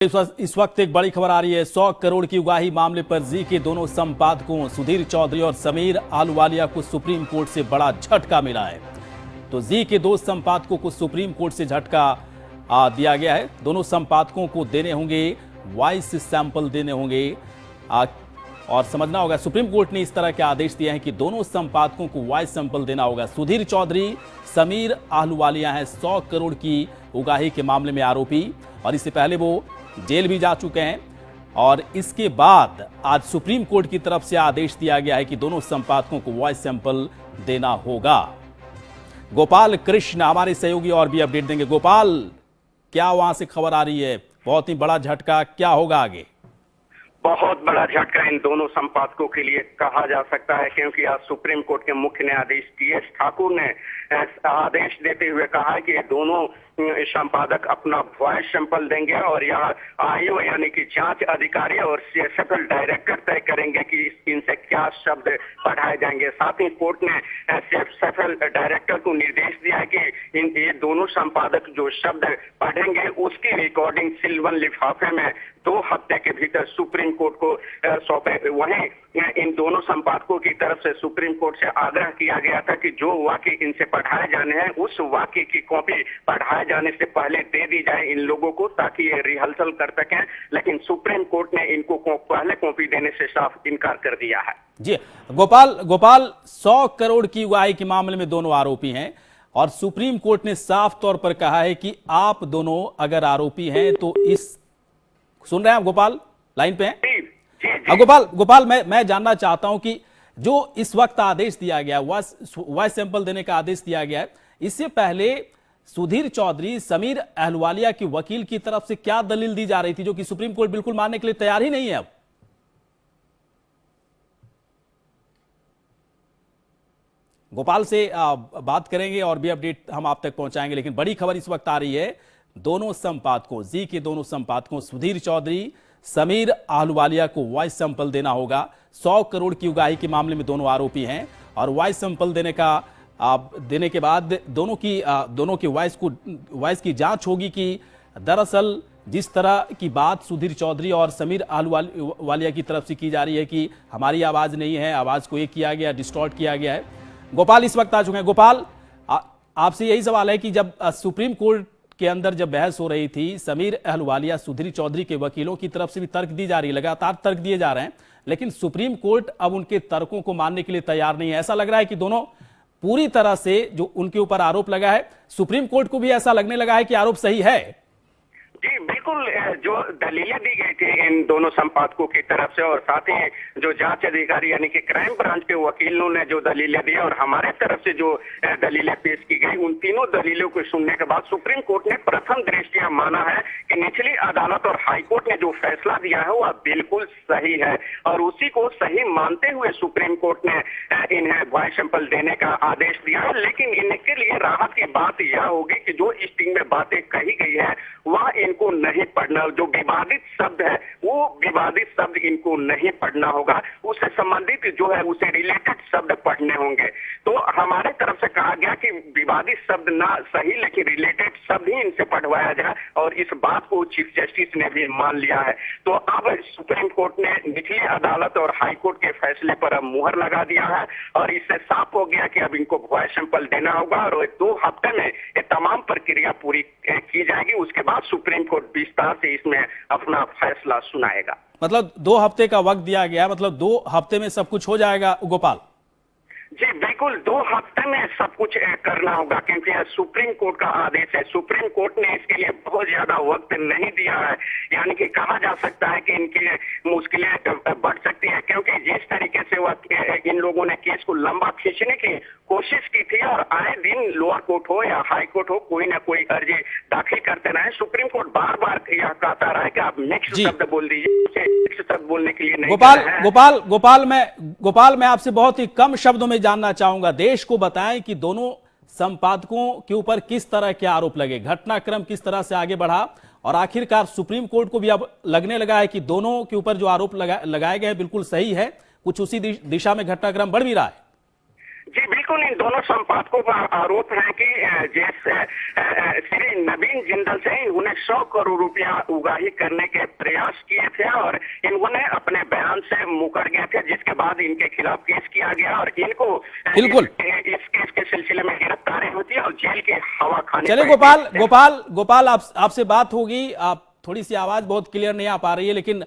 इस वक्त एक बड़ी खबर आ रही है। 100 करोड़ की उगाही मामले पर जी के दोनों संपादकों सुधीर चौधरी और समीर आहलूवालिया को सुप्रीम कोर्ट से बड़ा झटका मिला है। तो जी के दो संपादकों को सुप्रीम कोर्ट से झटका दिया गया है। दोनों संपादकों को देने होंगे वॉइस सैंपल देने होंगे और समझना होगा, सुप्रीम कोर्ट ने इस तरह के आदेश दिए हैं कि दोनों संपादकों को वॉइस सैंपल देना होगा। सुधीर चौधरी, समीर आहलूवालिया हैं 100 करोड़ की उगाही के मामले में आरोपी और इससे पहले वो जेल भी जा चुके हैं। और इसके बाद आज सुप्रीम कोर्ट की तरफ से आदेश दिया गया है कि दोनों संपादकों को वॉइस सैंपल देना होगा। गोपाल कृष्ण हमारे सहयोगी और भी अपडेट देंगे। गोपाल, क्या वहां से खबर आ रही है? बहुत ही बड़ा झटका, क्या होगा आगे? बहुत बड़ा झटका इन दोनों संपादकों के लिए कहा जा सकता है, क्योंकि आज सुप्रीम कोर्ट के मुख्य न्यायाधीश टी.एस. ठाकुर ने आदेश देते हुए कहा कि ये दोनों संपादक अपना वॉइस सैंपल देंगे और यह आईओ यानी कि जांच अधिकारी और सीएसएफएल डायरेक्टर तय करेंगे कि इनसे क्या शब्द पढ़ाए जाएंगे। साथ ही कोर्ट ने सीएसएफएल डायरेक्टर को निर्देश दिया है कि ये दोनों संपादक जो शब्द पढ़ेंगे उसकी रिकॉर्डिंग सिल्वर लिफाफे में 2 हफ्ते के भीतर सुप्रीम कोर्ट को सौंपे। वहीं इन दोनों संपादकों की तरफ से सुप्रीम कोर्ट से आग्रह किया गया था कि जो वाक्य इनसे पढ़ाए जाने हैं उस वाक्य की कॉपी पढ़ाए जाने से पहले दे दी जाए इन लोगों को, ताकि ये रिहर्सल कर सकें। लेकिन सुप्रीम कोर्ट ने इनको पहले कॉपी देने से साफ इनकार कर दिया है। जी गोपाल, 100 करोड़ की उगाही के मामले में दोनों आरोपी हैं और सुप्रीम कोर्ट ने साफ तौर पर कहा है कि आप दोनों अगर आरोपी हैं तो इस, सुन रहे हैं आप गोपाल, लाइन पे हैं? गोपाल, मैं जानना चाहता हूं कि जो इस वक्त आदेश दिया गया, वॉइस सैंपल देने का आदेश दिया गया है, इससे पहले सुधीर चौधरी, समीर आहलूवालिया की वकील की तरफ से क्या दलील दी जा रही थी जो कि सुप्रीम कोर्ट बिल्कुल मानने के लिए तैयार ही नहीं है? अब गोपाल से बात करेंगे और भी अपडेट हम आप तक पहुंचाएंगे, लेकिन बड़ी खबर इस वक्त आ रही है। दोनों संपादकों, जी के दोनों संपादकों सुधीर चौधरी, समीर आहलूवालिया को वॉइस सैंपल देना होगा। 100 करोड़ की उगाही के मामले में दोनों आरोपी हैं और वॉइस सैंपल देने के बाद दोनों की वॉइस की जांच होगी कि दरअसल जिस तरह की बात सुधीर चौधरी और समीर आहलूवालिया की तरफ से की जा रही है कि हमारी आवाज नहीं है, आवाज को ये किया गया, डिस्टॉर्ट किया गया है। गोपाल इस वक्त आ चुके हैं। गोपाल, आपसे यही सवाल है कि जब सुप्रीम कोर्ट के अंदर जब बहस हो रही थी, समीर आहलूवालिया, सुधीर चौधरी के वकीलों की तरफ से भी तर्क दी जा रही है, लगातार तर्क दिए जा रहे हैं, लेकिन सुप्रीम कोर्ट अब उनके तर्कों को मानने के लिए तैयार नहीं है। ऐसा लग रहा है कि दोनों पूरी तरह से जो उनके ऊपर आरोप लगा है, सुप्रीम कोर्ट को भी ऐसा लगने लगा है कि आरोप सही है। जी बिल्कुल, जो दलीलें दी गई थी इन दोनों संपादकों की तरफ से और साथ ही जो जांच अधिकारी यानी कि क्राइम ब्रांच के वकीलों ने जो दलीलें दी और हमारे तरफ से जो दलीलें पेश की गई, उन तीनों दलीलों को सुनने के बाद सुप्रीम कोर्ट ने प्रथम दृष्टया माना है कि निचली अदालत और हाईकोर्ट ने जो फैसला दिया है वह बिल्कुल सही है और उसी को सही मानते हुए सुप्रीम कोर्ट ने इन्हें वॉइस सैंपल देने का आदेश दिया है। लेकिन इनके लिए राहत की बात यह होगी कि जो स्टिंग में बातें कही गई है वह इनको नहीं पढ़ना, जो विवादित शब्द है वो विवादित शब्द इनको नहीं पढ़ना होगा, उससे संबंधित जो है उसे रिलेटेड शब्द पढ़ने होंगे। तो हमारे तरफ से कहा गया कि विवादित शब्द ना सही लेकिन रिलेटेड शब्द ही इनसे पढ़वाया जाए और इस बात को चीफ जस्टिस ने भी मान लिया है। तो अब सुप्रीम कोर्ट ने निचली अदालत और हाई कोर्ट के फैसले पर अब मुहर लगा दिया है और इससे साफ हो गया कि अब इनको वॉइस सैंपल देना होगा और 2 हफ्ते में ये तमाम प्रक्रिया पूरी की जाएगी। उसके बाद सुप्रीम कोर्ट विस्तार से इसमें अपना फैसला सुनाएगा। मतलब 2 हफ्ते का वक्त दिया गया, मतलब 2 हफ्ते में सब कुछ हो जाएगा गोपाल? जी बिल्कुल, 2 हफ्ते में सब कुछ करना होगा क्योंकि सुप्रीम कोर्ट का आदेश है। सुप्रीम कोर्ट ने इसके लिए बहुत ज्यादा वक्त नहीं दिया है, यानी कि कहा जा सकता है कि इनकी मुश्किलें बढ़ सकती है क्योंकि जिस तरीके से वह इन लोगों ने केस को लंबा खींचने की कोशिश की थी और आए दिन लोअर कोर्ट हो या हाई कोर्ट हो कोई ना कोई अर्जी दाखिल करते रहे। सुप्रीम कोर्ट बार बार यह कहता रहा है कि आप मिक्स शब्द बोल दीजिए, उसे मिक्स शब्द बोलने के लिए नहीं। गोपाल, मैं आपसे बहुत ही कम शब्दों में जानना चाहूंगा, देश को बताएं कि दोनों संपादकों के ऊपर किस तरह के आरोप लगे, घटनाक्रम किस तरह से आगे बढ़ा और आखिरकार सुप्रीम कोर्ट को भी अब लगने लगा है कि दोनों के ऊपर जो आरोप लगाए गए बिल्कुल सही है, कुछ उसी दिशा में घटनाक्रम बढ़ भी रहा है। जी बिल्कुल, इन दोनों संपादकों का आरोप है कि जैसे श्री नवीन जिंदल से इन्होंने 100 करोड़ रुपया उगाही करने के प्रयास किए थे और इन्होंने अपने बयान से मुकर गए थे, जिसके बाद इनके खिलाफ केस किया गया और इनको बिल्कुल इस केस के सिलसिले में गिरफ्तारी होती है और जेल की हवा खाने। चलिए गोपाल, आपसे बात होगी। आप थोड़ी सी आवाज बहुत क्लियर नहीं आ पा रही है, लेकिन